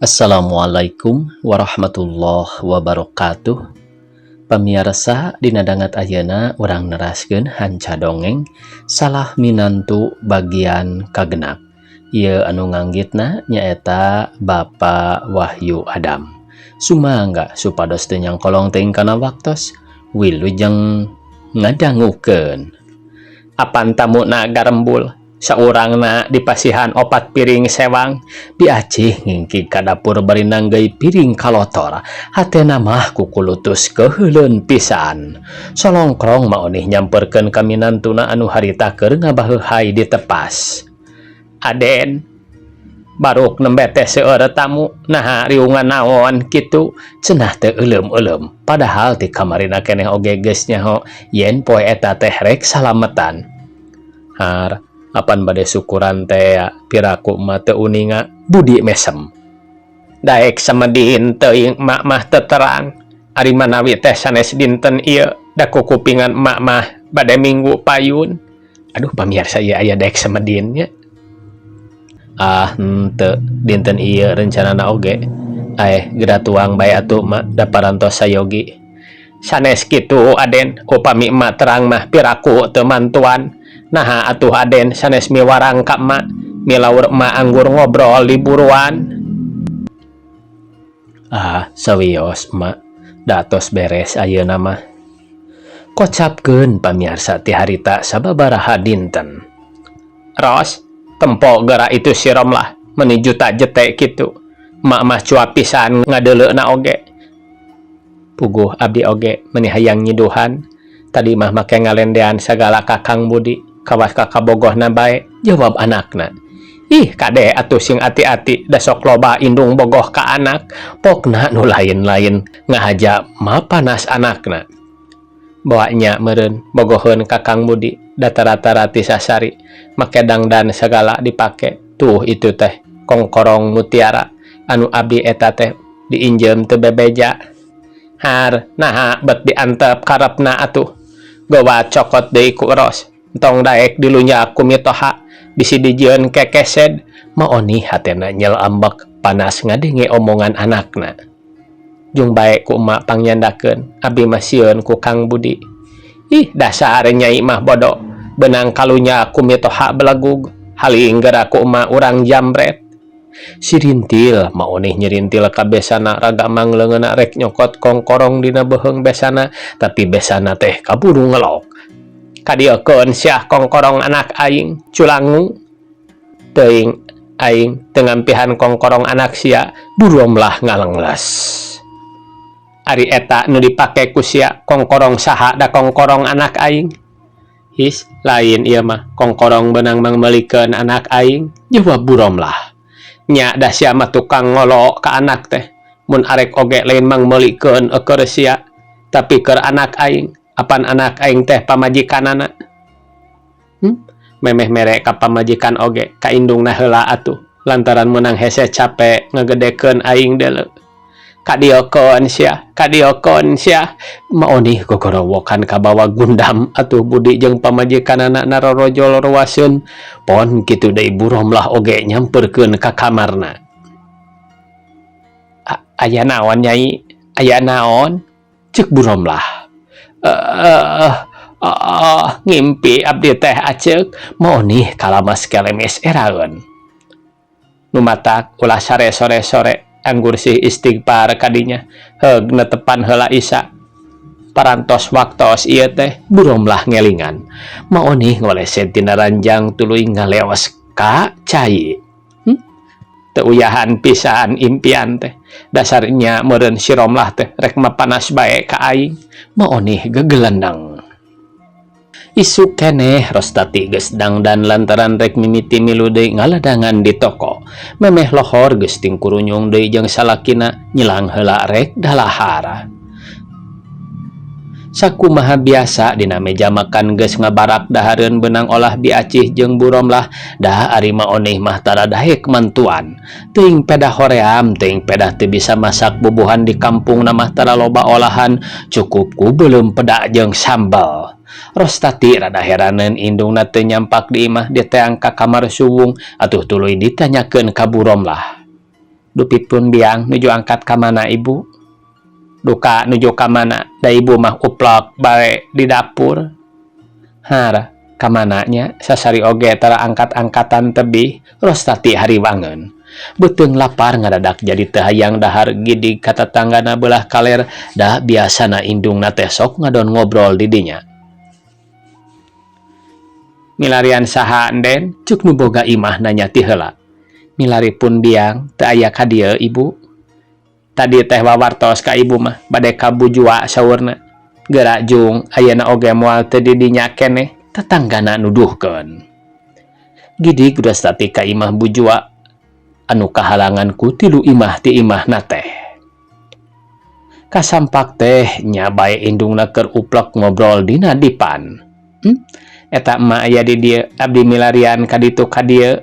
Assalamualaikum warahmatullahi wabarakatuh. Pamirsa dina dangat ayeuna urang neraskeun hanca dongeng salah minantu bagian kagenap. Ieu anu nganggitna nyaeta Bapa Wahyu Adam. Sumangga supados teu nyangkolong teuing kana waktos wilujeng ngadangukeun. Apan tamuna garembul saurangna dipasihan opat piring sewang biacih ngingkig ka dapur bari nanggeui piring kalotor hatena mah kukulutus keheuleun pisan solongkrong maonih nyamperkeun ka minantuna anu harita keur ngabaheuhai di tepas. Aden baruk nembe teh seueur tamu naha riungan naon kitu cenah teu euleum-euleum padahal ti kamarina keneh oge geus nyaho yen poe eta teh rek salametan. Har apan bade syukuran teh piraku mah teu uninga budi mesem. Daek samedin teuing emak mah teu terang. Ari manawi teh sanes dinten ieu da kukupingan emak mah bade minggu payun. Aduh pamirsa ieu aya daek samedin nya. Henteu dinten ieu rencanana oge. Geda tuang bae atuh mah da parantos sayogi. Sanes kitu Aden upami emak terang mah piraku teu mantuan. Nah atuh Aden sanes miwarang ka emak milaur emak anggur ngobrol di buruan. Sawios emak datos beres ayeuna mah. Kocapkeun pamirsa ti harita sababaraha dinten. Ros tempo geura itu sirom lah menuju tak jete kitu. Emak mah cuap pisan ngadeuleuna oge. Puguh abdi oge meuni hayang nyiduhan. Tadi mah make ngalendean sagala ka Kang Budi. Kawas ka kabogohna bae, jawab anakna. Ih kade atuh sing ati-ati da sok loba indung bogoh ka anak, pokna nu lain-lain ngahaja mah panas anakna. Bawanya meureun bogoheun ka Kang Budi da tara-tara ti sasari, make dangdan sagala dipake. Tuh itu teh kongkorong mutiara anu abdi eta teh diinjem teu bebeja. Har naha bet diantep karepna atuh. Gowa cokot deui ku Ros. Tong daek dilunya ku mitoha bisi dijieun kekesed maoni hatena nyel ambek panas ngadenge omongan anakna. Jung bae ku emak pangyandakeun abdi mah sieun ku Kang Budi. Ih dasar nyai mah bodoh benang kalunya ku mitoha belegug haling geura ku emak urang jambret. Sirintil maonih nyerintil ka besana raga mangleungeuna rek nyokot kongkorong dina beheung besana tapi besana teh kaburu ngelok. Kadiekeun sia kongkorong anak aing culangu teuing aing teu ngampihan kongkorong anak sia buromlah ngalengles. Ari eta nu dipake ku sia kongkorong saha da kongkorong anak aing? His lain ieu mah kongkorong beunang mangmelikeun anak aing, jawab buromlah. Nya da sia mah tukang ngolo ka anak teh mun arek oge lain mangmelikeun keur sia tapi keur anak aing. Apan anak aing teh pamajikanana. Memeh mere ka pamajikan oge ka indungna heula atuh lantaran menang hese capek ngagedekeun aing deuleu. Kadiekeun sia maonih gogorowokan ka bawa gundam atuh Budi jeung pamajikanana narorojol ruaseun pon kitu deui buromlah oge nyamperkeun ka kamarna. Aya naon nyai? Aya naon? Ceuk buromlah. Ngimpi abdi teh aceuk maonih kalamas kelemes eraeun. Nu matak ulah sare sore-sore anggur sih istighfar kadinya heug netepan heula Isya. Parantos waktos ieu teh buromlah ngelingan maonih ngoleset tina ranjang tuluy ngaleos ka cai. Teu uyahan pisan impian teh. Dasarnya meureun siromlah teh rek mapanas bae ka aing maonih gegelendang. Isuk keneh Rostati geus dangdan lantaran rek mimiti milu deui ngaladangan di toko. Memeh lohor geus tingkurunyung deui jeung salakina nyilang heula rek dalahar. Sakumaha biasa dina meja makan geus ngabarak dahareun beunang olah biacih jeung buromlah dah ari maonih mah tara daek mantuan. Teuing pedah hoream teuing pedah teu bisa masak bubuhan di kampung mah tara loba olahan cukup ku beuleum peda jeung sambal. Rostati rada heraneun indungna teu nyampak di imah diteang ka kamar suwung atuh tuluy ditanyakeun ka buromlah. Dupitpun biang nuju angkat ka mana ibu. Duka nuju ka mana da ibu mah uplok bae di dapur. Hara kamananya sasari oge tara angkat-angkatan tebih Rostati hariwangeun. Beuteung lapar ngadadak jadi teu hayang dahar Gidig ka tatanggana belah kaler da biasana indungna teh sok ngadon ngobrol di dinya. Milarian saha enden cuk nu boga imah nanya ti heula. Milaripun biang teu aya ka dieu ibu. Tadi teh wawartos ka ibu mah bade ka bujua saurna. Geura jung ayeuna oge moal teu di dinya keneh tatanggana nuduhkeun. Gidig Rostati ka imah bujua anu kahalangan ku tilu imah ti imahna teh. Kasampak teh nya bae indungna keur uplek ngobrol dina dipan. Eta emak aya di dieu abdi milarian ka ditu ka dieu.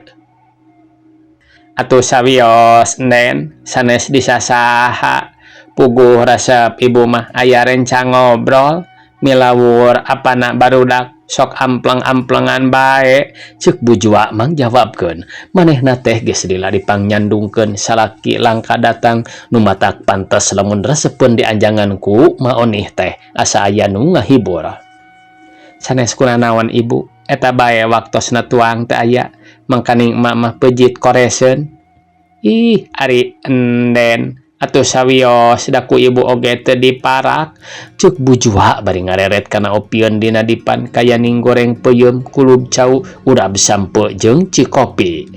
Atuh sawios enden sanes disasaha puguh resep ibu mah aya rencang ngobrol milawur apana barudak sok ampleng-amplengan bae ceuk bujua mang jawabkeun manehna teh geus lila dipangnyandungkeun salaki langka datang nu matak pantes lamun resepeun dianjangan ku maonih teh asa aya nu ngahibur. Sanes kunaon ibu eta bae waktosna tuang teu aya mangkaning emak mah pejit koreseun. Ih ari enden atuh sawios da ku ibu oge teu diparak ceuk bujua bari ngareret kana opieun dina dipan kayaning goreng peuyeum kulub cau urab sampeu jeung cikopi.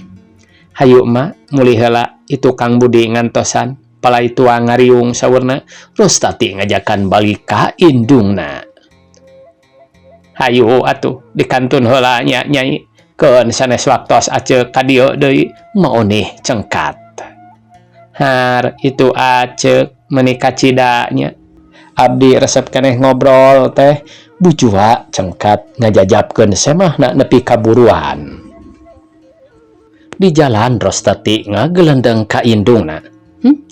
Hayu emak muli heula itu Kang Budi ngantosan palai tuang ngariung saurna. Rostati ngajakan balik ka indungna. Hayu atuh dikantun heula nya Nyai keun sanes waktos aceuk ka dieu deui maonih cengkat. Har itu aceuk menika cidanya abdi resep keneh ngobrol teh bujua cengkat ngajajabkeun semahna nepi kaburuan. Di jalan Rostati ngagelendeng ka indungna.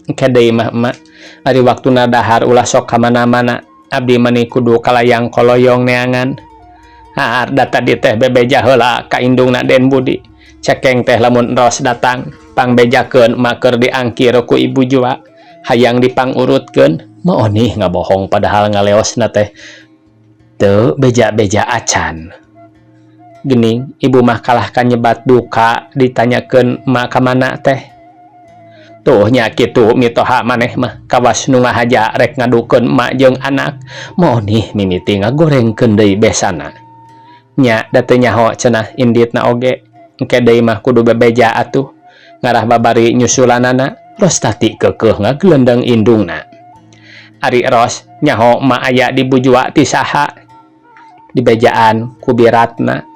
Engke deui mah emak ari waktuna dahar ulah sok ka mana-mana abdi meni kudu kalayang koloyong neangan. Har da tadi teh bebeja heula ka indungna Den Budi. Cekeng teh lamun Ros datang pangbejakeun emak keur diangkir ku ibu jua hayang dipangurutkeun maonih ngabohong padahal ngaleosna teh teu beja-beja acan. Geuning ibu mah kalah kanyebat duka ditanyakeun emak ka mana teh. Tuh nya kitu mitoha maneh mah kawas nu ngahaja rek ngadukeun emak jeung anak maonih mimiti ngagorengkeun deui besana. Nya da teu nyaho cenah inditna oge engke deui mah kudu bebeja atuh ngarah babari nyusulanana. Rostati keukeuh ngagelendeng indungna. Ari Ros nyaho emak aya di bujua ti saha? Di bejaan kubiratna.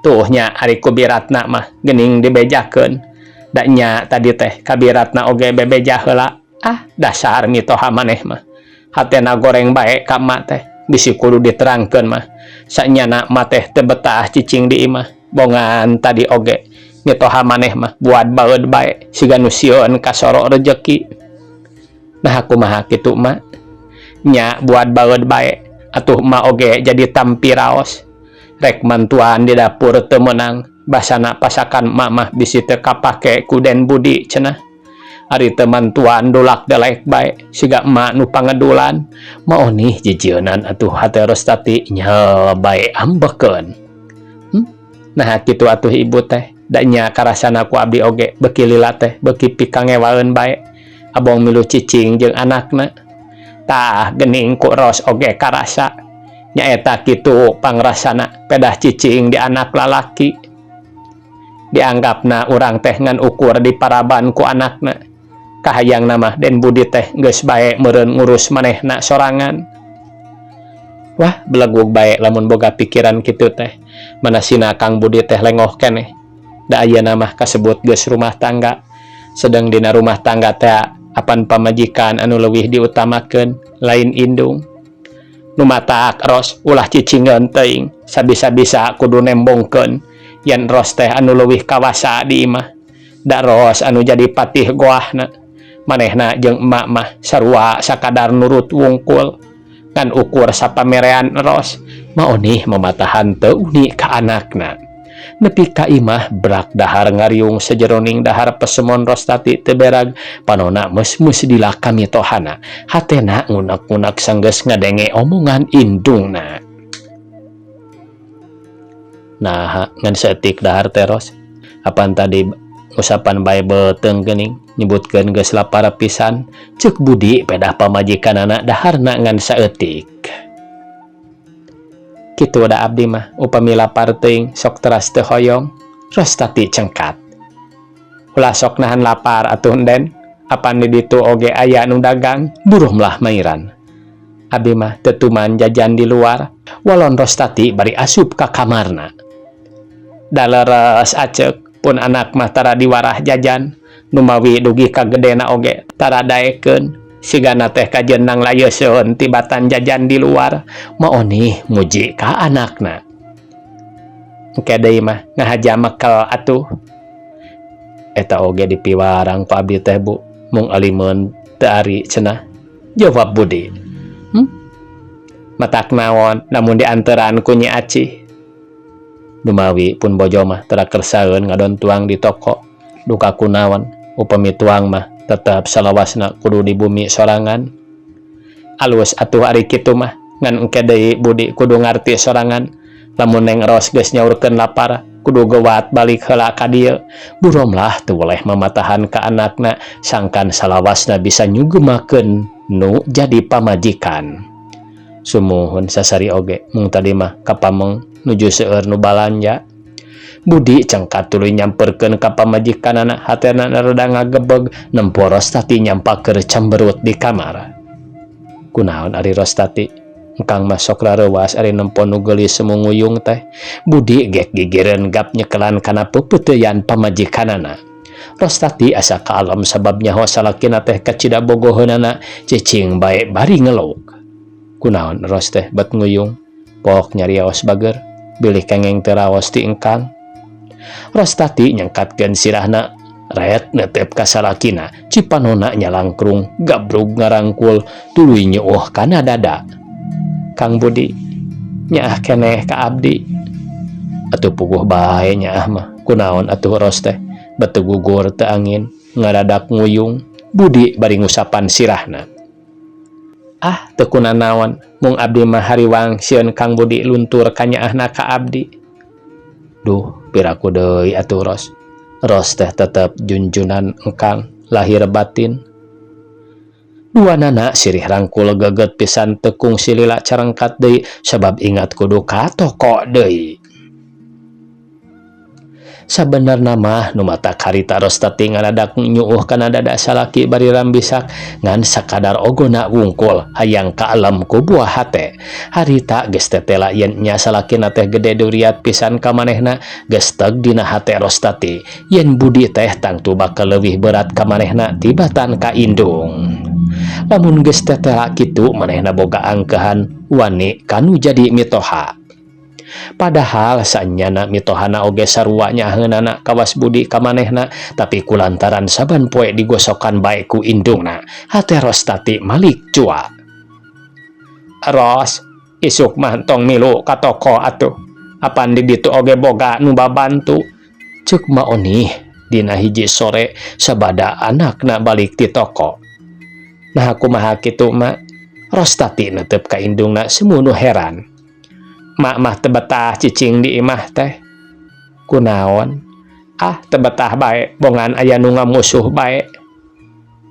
Tuh nya ari kubiratna mah geuning dibejakeun. Da nya tadi teh kabiratna oge bebeja heula. Ah dasar mitoha maneh mah. Hatena goreng bae ka emak teh bisi kudu diterangkeun mah. Sanyana emak teh teu betah cicing di imah. Bongan tadi oge mitoha maneh mah buat baeud bae siga nu sieun kasoro rejeki. Nah kumaha kitu emak? Nya buat baeud bae atuh emak oge jadi tampi raos. Rek mantuan di dapur teu meunang basana pasakan emak mah bisi teu kapake ku Den Budi cenah. Ari teu mantuan dulak delek bae siga emak nu pangedulan maonih jijieunnan atuh hate Rostati nya bae ambekeun. Nah kitu atuh ibu teh da nya karasana ku abdi oge beuki lila teh beuki pikangewaeun bae abong milu cicing jeung anakna. Tah geuning ku Ros oge karasa nyaeta kitu pangrasana pedah cicing di anak lalaki. Dianggapna urang teh ngan ukur diparaban ku anakna. Kahayangna mah Den Budi teh geus bae meureun ngurus manehna sorangan. Wah belegug bae lamun boga pikiran kitu teh. Manasina Kang Budi teh lengoh keneh. Da ayeuna mah kasebut geus rumah tangga. Sedeng dina rumah tangga teh apan pamajikan anu leuwih diutamakeun lain indung. Nu matak Ros ulah cicingeun teuing sabisa-bisa kudu nembongkeun yen Ros teh anu leuwih kawasa di imah. Da Ros anu jadi patih goahna. Manehna jeung emak mah sarua sakadar nurut wungkul. Kan ukur sapamerean Ros maonih mamatahan teu uni ka anakna. Nepi ka imah berak dahar ngariung sejeroning dahar pesemon Rostati teberag panona mus-mus dilah kamitohana hatena ngunak-ngunak sanggeus ngadenge omongan indungna. Nah ngan seetik dahar teros apan tadi usapan bae beuteung geuning nyebutkeun geus lapar pisan ceuk Budi pedah pamajikanana daharna ngan saeutik. Kitu da abdi mah upami lapar teuing sok teras teu hoyong. Rostati cengkat. Ulah sok nahan lapar atuh Den, apan di ditu oge aya nu dagang, buruhlah mairan. Abdi mah teu tuman jajan di luar, walon Rostati bari asup ka kamarna. Da leres aceuk pun anak mah tara diwarah jajan, nu mawi dugi ka gedena oge tara daekeun. Sigana teh kajenang layeuseueun tibatan jajan di luar maonih muji ka anakna. Engke deui mah ngahaja mekel atuh. Eta oge dipiwarang ku abdi teh Bu, mung alimeun teu ari cenah. Jawab Budi. Matak naon namun dianteran ku Nyi Aci. Dumawi pun bojo mah tara kersaeun ngadon tuang di toko. Duka kunaon upami tuang mah tetap salawasna kudu di bumi sorangan. Alus atuh ari kitu mah ngan engke deui Budi kudu ngarti sorangan lamun Neng Ros geus nyaurkeun lapar kudu geuwat balik heula ka dieu. Buromlah teu boleh mamatahan ka anakna sangkan salawasna bisa nyugemakeun nu jadi pamajikan. Sumuhun sasari oge mung tadi mah kapameng nuju seueur nu balanja. Budi cengkat tuluy nyamperkeun ka pamajikanana hatena rada ngagebeg nempo Rostati nyampakeun cemberut di kamar. Kunaon ari Rostati engkang masok rareuwas ari nempo nu geulis semunguyung teh. Budi gek gigireun gap nyekelan kana peupeuteuyan pamajikanana. Rostati asa ka alam sabab nyaho salakina teh kacida bogoheunana cicing bae bari ngelog. Kunaon Ros teh bet nguyung pok nyarios bager bilih kengeng teu raos ti engkang. Rostati nyangkatkeun sirahna ret neuteup ka salakina cipanona nyalangkrung gabrug ngarangkul tuluy nyeuh kana dada. Kang Budi nyaah keneh ka abdi. Atuh puguh bae nyaah mah kunaon atuh Ros teh batu gugur teu angin ngadadak nguyung. Budi bari ngusapan sirahna. Ah teu kunanaon mung abdi mah hariwang sieun Kang Budi luntur ka nyaahna ka abdi. Duh piraku deui atuh Ros. Ros teh tetep junjunan engkang lahir batin. Duanana sirih rangkul geget pisan tekung silila carengkat deui sabab ingat kudu ka toko deui. Sabenerna mah nu matak harita Rostati ngadadak nyuuh kana dada salaki bari rambisak ngan sakadar ogona wungkul hayang ka alam ku buah hate. Harita geus tetela yen nya salakina teh gede duriat pisan ka manehna geus teug dina hate Rostati yen Budi teh tangtu bakal leuwih berat ka manehna tibatan ka indung. Lamun geus tetela kitu manehna boga angkehan wani kanu jadi mitoha. Padahal saenyana mitohana oge sarua nyaheunana kawas Budi ka manehna tapi kulantaran saban poe digosokan bae ku indungna hate Rostati malik cua. Ros isuk mah tong milu ka toko atuh apan di ditu oge boga nu babantu ceuk maonih dina hiji sore sabada anakna balik ti toko. Nah kumaha kitu mah Rostati neuteup ka indungna semunu heran. Mak mah teu betah cicing di imah teh. Kunaon? Ah teu betah bae bongan aya nu ngamusuh bae.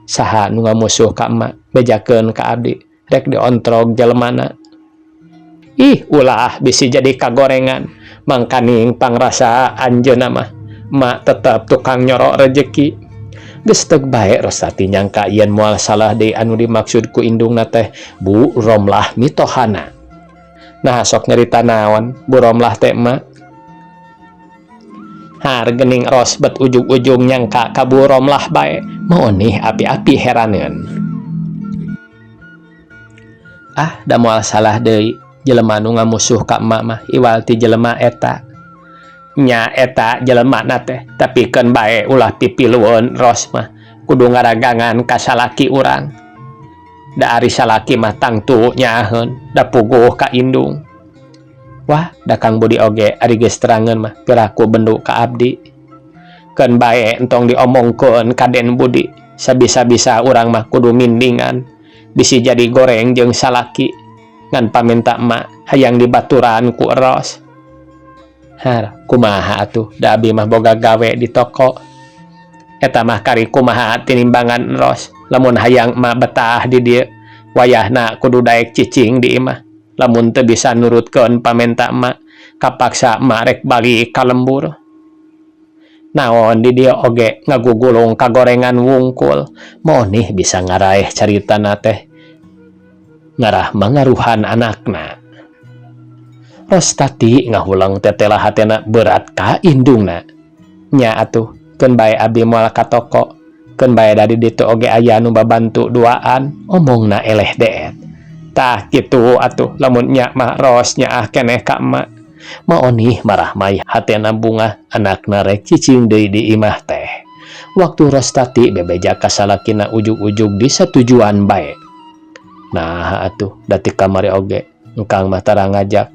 Saha nu ngamusuh ka emak bejakeun ka abdi rek diontrog jelemana. Ih ulah bisi jadi kagorengan mangkaning pangrasa anjeunna mah mak tetep tukang nyorok rejeki. Geus teug bae Rostati nyangka yen moal salah deui anu dimaksud ku indungna teh Bu Romlah mitohana. Nah sok nyarita naon Bu Romlah teh emak. Hargeuning Ros bet ujug-ujug nyangka ka Bu Romlah bae maonih api-api heraneun. Ah da moal salah deui jelema nu ngamusuh ka emak mah iwal ti jelema eta. Nya eta jelemana teh tapikeun bae ulah pipilueun Ros mah kudu ngaragangan ka salaki urang. Da ari salaki mah tangtu nyaheun da puguh ka indung. Wah, da Kang Budi oge ari geus terangeun mah geuraku bendu ka abdi. Keun bae entong diomongkeun ka Den Budi, sabisa-bisa urang mah kudu mindingan, bisi jadi goreng jeung salaki, ngan paminta emak hayang dibaturan ku Eros. Har, kumaha atuh, da abi mah boga gawe di toko. Eta mah kari kumaha tinimbangan Eros, lamun hayang emak betah di dieu, wayahna kudu daek cicing di imah. Lamun teu bisa nurutkeun pamenta emak, kapaksa emak rek balik ka lembur. Naon di dieu oge ngagugulung kagorengan wungkul, monih bisa ngaraeh caritana teh ngarah mangaruhan anakna. Rostati ngahulang tetela hatena berat ka indungna. Nya atuh, keun bae abi moal ka toko, keun bae dari ditu oge aya nu babantu duaan, omongna eleh deet. Tah kitu atuh, lamun nya mah Ros nyaah keneh ka emak. Maonih marah mai hatena bunga anakna rek cicing deui di imah teh. Waktu Rostati bebeja ka salakina ujug-ujug disetujuan bae. Nah atuh, dati kamari oge engkang mah tara ngajak.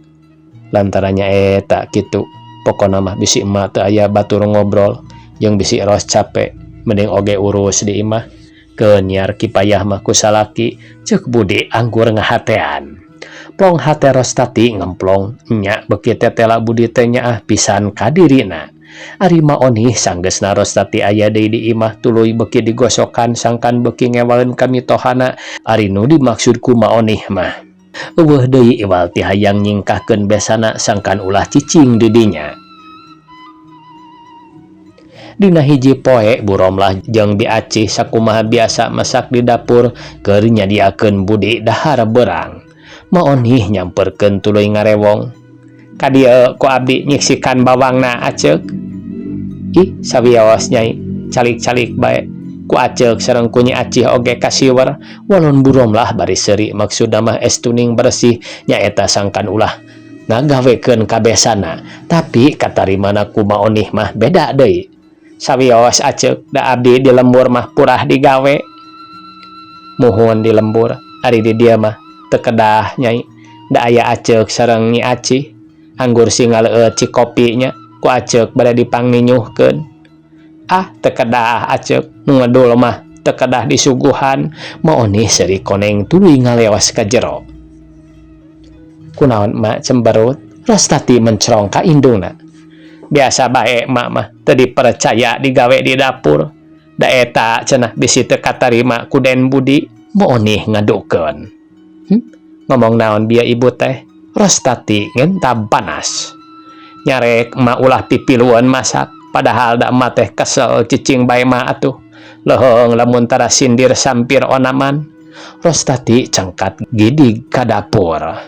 Lantarannya eta kitu, pokona mah bisi emak teu aya batur ngobrol, jeung bisi Ros capek, mending oge urus di imah. Kenyar kipayah mah ku salaki, ceuk Budi anggur ngahatean. Plong hate Rostati ngemplong, nya beuki tetela Budi teh nyaah pisan ka dirina. Ari maonih sanggeusna Rostati aya deui di imah tuluy beuki digosokan sangkan beuki ngewaleun ka mitohana. Ari nu dimaksud ku maonih mah eueuh deui iwal ti hayang nyingkahkeun besana sangkan ulah cicing di dinya. Dina hiji poe Buromlah jeung Bi Acih sakumaha biasa masak di dapur keur nyadiakeun Budi dahar beurang. Maonih nyamperkeun tuluy ngarewong. Ka dieu ku abdi nyiksikan bawangna aceuk. Ih, sawios Nyai, calik-calik bae. Ku aceuk sareng ku Nyi Acih oge kasiwer, walon Buromlah bari seuri maksudna mah estuning bersih nyaeta sangkan ulah ngagawekeun kabesana. Tapi katarimana ku maonih mah beda deui. Sawios aceuk, da abdi di lembur mah purah digawe. Muhun di lembur, ari di dieu mah teu kedah Nyai. Da aya aceuk sareng Nyi Acih, anggur singaleueut cikopi nya, ku aceuk bade dipangninyuhkeun. Ah, teu kedah aceuk, nu ngedul mah teu kedah disuguhan, maonih seuri koneng tuluy ngaleos ka jero. Kunaon emak cemberut? Rostati mencerong ka indungna. Biasa bae emak mah teu dipercaya digawe di dapur. Da eta cenah bisi teu katarima ku Den Budi, maonih ngadukeun. Ngomong naon bieu ibu teh? Rostati ngentab panas. Nyarek emak ulah pipiluan masak, padahal da emak teh kesel cicing bae mah atuh. Leheung lamun tara sindir sampir onaman. Rostati cengkat gidig ka dapur.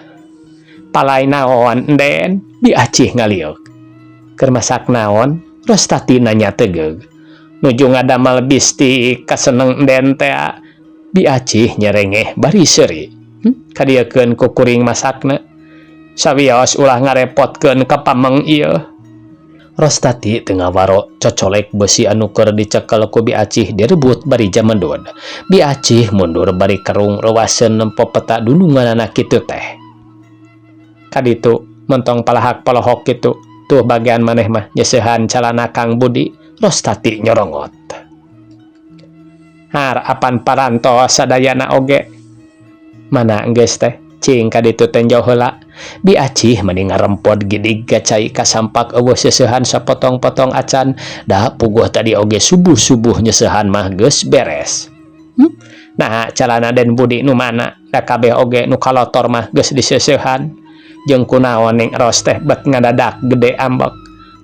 Palai naon, Den? Bi Acih ngaliuk. Keur masak naon? Rostati nanya tegeug. Nuju ngadamel bistik kaseneng Den teh. Bi Acih nyerengeh bari seuri. Kadieukeun ku kuring masakna. Sawios ulah ngarepotkeun ka pameng ieu. Rostati teu ngawaro cocolek besi anu keur dicekel ku Bi Acih direbut bari jamendud. Bi Acih mundur bari kerung reuaseun nempo peta dununganna kitu teh. Kaditu mentong palahak palohok kitu. Tuh bagian maneh mah nyeseuhan calana Kang Budi. Rostati nyorongot. Har apan paranto sadayana oge. Mana geus teh cing kaditu teh jauh heula. Bi Acih mending ngarempot gidig gacai ka sampak eueuh seseuhan sapotong-potong acan. Da puguh tadi oge subuh-subuh nyeseuhan mah geus beres. Nah calana Den Budi nu mana? Da kabeh oge nu kalotor mah geus diseseuhan. Jeung kunaon ning Ros teh bet ngadadak gede ambek.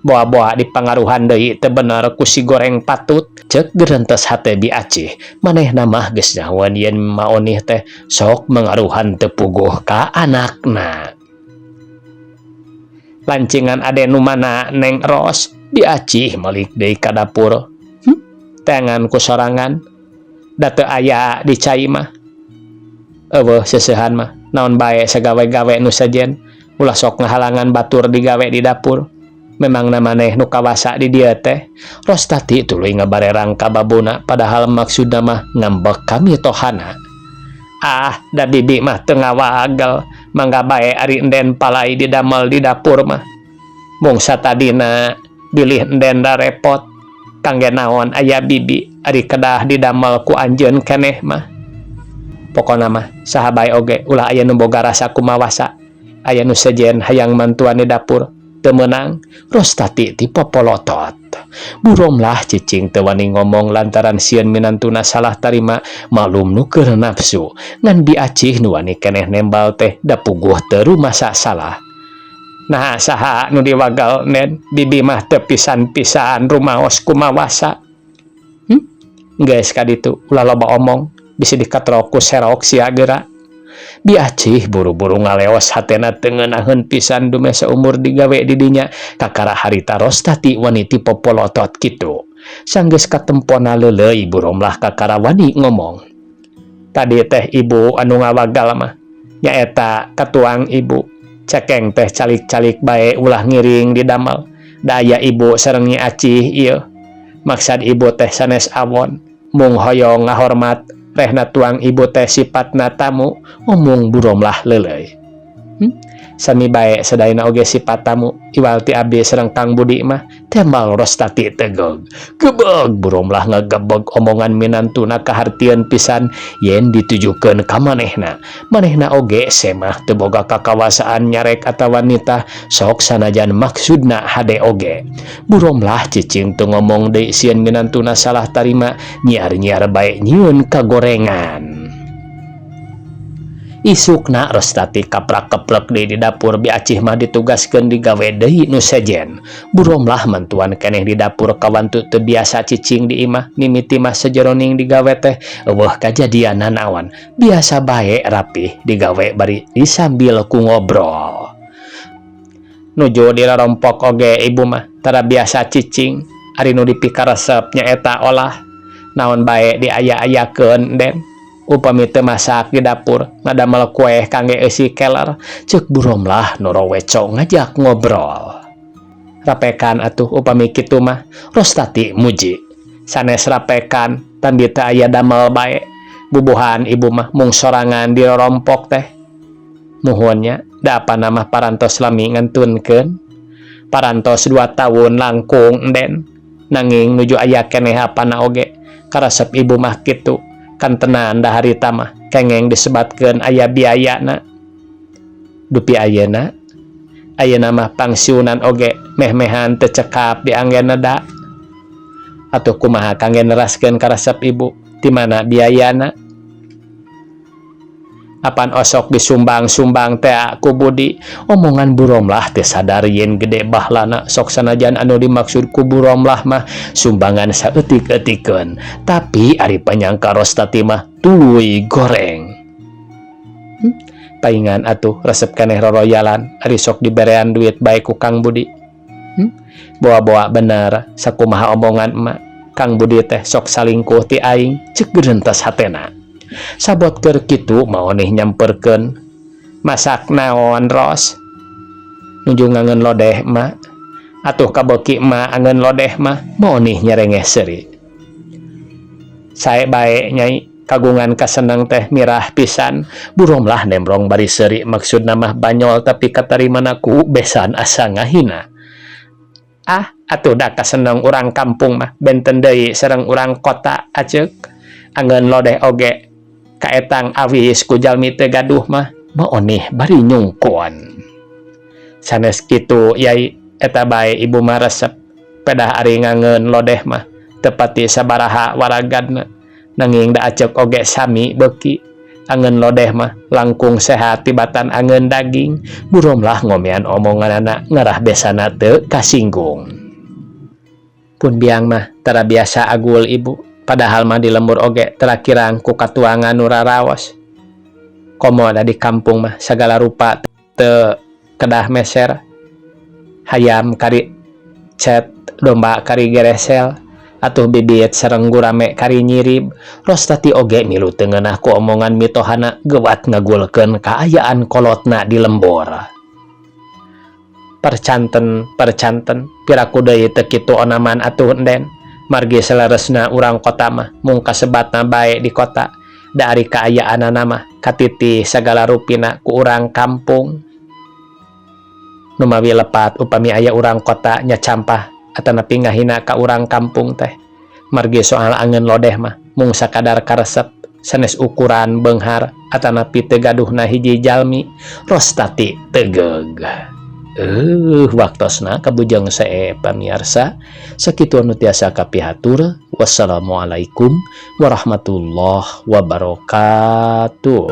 Boa-boa dipangaruhan deui teu bener ku si goreng patut. Ceuk geurentes hate Bi Acih. Manehna mah geus nyahoan yen maonih teh sok mengaruhan teu puguh ka anakna. Lancingan ade nu mana neng Ros, Bi Acih malik deui ka dapur. Tengan ku sorangan. Da teu aya di cai mah. Eueuh seseuhan mah naon bae sagawe-gawe nu sajen. Ulah sok ngahalangan batur digawe di dapur. Memang maneh nu kawasa di dieu teh. Rostati tuluy ngabarerang ka babuna padahal maksudna mah ngambek ka mitohana. Ah, da bibi mah teu ngawagel. mangga bae ari enden palai didamel di dapur mah. Mung satadina bilih enden da repot kangge naon aya bibi ari kedah didamel ku anjeun keneh mah. Pokona mah saha bae oge ulah aya nu boga rasa kumawasa, aya nu sejen hayang mantuan di dapur teu meunang, Rostati ti popolotot. Buromlah cicing teu wani ngomong lantaran sieun minantuna salah tarima malum nu keur nafsu, ngan bi acih nu wani keneh nembal teh da puguh teu rumasa salah. Nah saha nu diwagal nen bibi mah teu pisan-pisan rumaos kumawasa. Geus ka ditu ulah loba omong bisi dikatrok ku serok sia geura. Bi acih buru-buru ngaleos hatena teu ngeunaheun pisan dume saumur digawe di dinya kakara harita Rostati wani ti popolotot kitu. Sanggeus katempona leuleuy buromlah kakara wani ngomong. Tadi teh ibu anu ngawagal mah nyaeta katuang ibu. Cekeng teh calik-calik bae ulah ngiring di damel. Daya ibu sareng Nyi Acih ieu. Maksad ibu teh sanes awon, mung hoyong ngahormat rehna tuang ibu teh sipatna tamu, omong buromlah leuleuy. Sami bae sadayana oge sifat tamu, iwal ti abdi sareng Kang Budi mah tembal Rostati tegeg. Gebeg buromlah ngagebeg omongan minantuna kahartieun pisan yen ditujukeun ka manehna. Manehna oge semah teu boga kakawasaan nyarek atawa nitah sok sanajan maksudna hade oge. Buromlah cicing teu ngomong deui sieun minantuna salah tarima, nyiar-nyiar bae nyieun kagorengan. Isukna Rostati kaprak-keplek deui di dapur. Bi Acih mah ditugaskeun digawe deui nu sejen. Buromlah mantuan keneh di dapur kawantu teu biasa cicing di imah mimiti mah sajeroning digawe teh eueuh kajadian nanaon. Biasa bae rapih digawe bari disambil ku ngobrol. Nuju dirarompok oge ibu mah tara biasa cicing ari nu dipikaresep nyaeta olah naon bae diaya-ayakeun den. Upami teu masak di dapur ngadamel kueh kangge eusi keler, ceuk buromlah nu roweco ngajak ngobrol. Rapekan atuh upami kitu mah, Rostati muji. Sanes rapekan tambi teu aya damel bae. Bubuhan ibu mah mung sorangan dirorompok teh. Muhun nya, da apa nama parantos lami ngantunkeun. Parantos 2 tahun langkung den. Nanging nuju aya keneh apana oge. Karesep ibu mah kitu. Kan tenan da harita mah kengeng disebatkeun aya biayana. Dupi ayeuna mah pangsiunan oge meh-mehan teu cekap di anggena da. Atuh kumaha kangge neraskeun karesep ibu di mana biayana? Apan osok disumbang-sumbang teh ku Budi. Omongan buromlah teu sadar yen gede bahlana sok sanajan anu dimaksud ku buromlah mah sumbangan saeutik-eutikeun. Tapi ari panyangka Rostati mah tuluy goreng. Paingan atuh resep keneh roroyalan ari sok diberean duit bae ku Kang Budi. Boa-boa bener sakumaha omongan emak. Kang Budi teh sok salingkuh ti aing, ceuk geurentes hatena. Sabot keur kitu maoneh nyamperkeun. Masak naon Ros? Nuju ngangeun lodeh mak. Atuh kabeuki mak angeun lodeh mah maoneh nyerengeh seuri. Sae bae Nyai, kagungan kaseneng teh mirah pisan. Buromlah nemrong bari seuri maksudna mah banyol tapi katarimana ku besan asa ngahina. Ah, atuh da kaseneng urang kampung mah benten deui sareng urang kota aceuk. Angeun lodeh oge kaetang awis ku jalmi teu gaduh mah maoneh bari nyungkun. Sanes kitu Yai, eta bae ibu mah resep pedah ari ngangeun lodeh mah teu pati sabaraha waragadna. Nanging da aceuk oge sami beuki. Angeun lodeh mah langkung sehat tibatan angeun daging. Buromlah ngomean omonganana ngarah besana teu kasinggung. Pun biang mah tara biasa agul ibu. Padahal mah di lembur oge terakirang ku katuangan nu raraos. Komo ada di kampung mah sagala rupa teu kedah meser. Hayam kari cet, domba kari geresel, atuh bibit sareng gurame kari nyirib. Rostati oge milu teu ngeunah ku omongan mitohana geuwat ngagulkeun kaayaan kolotna di lembur. Percanten piraku deui teu kitu onaman atuh enden. Margi saleresna urang kota mah mung kasebatna bae di kota. dari kaayaan nama katiti segala rupina ku urang kampung. Numawi lepat upami aya urang kota nya campah atanapi ngahina ka urang kampung teh. Margi soal angeun lodeh mah mung sakadar karesep sanes ukuran beunghar atanapi teu gaduhna hiji jalmi rostati tegeg. Waktosna kabujang sae pamirsa sakitu anu tiasa kapihatur. Wassalamualaikum warahmatullahi wabarakatuh.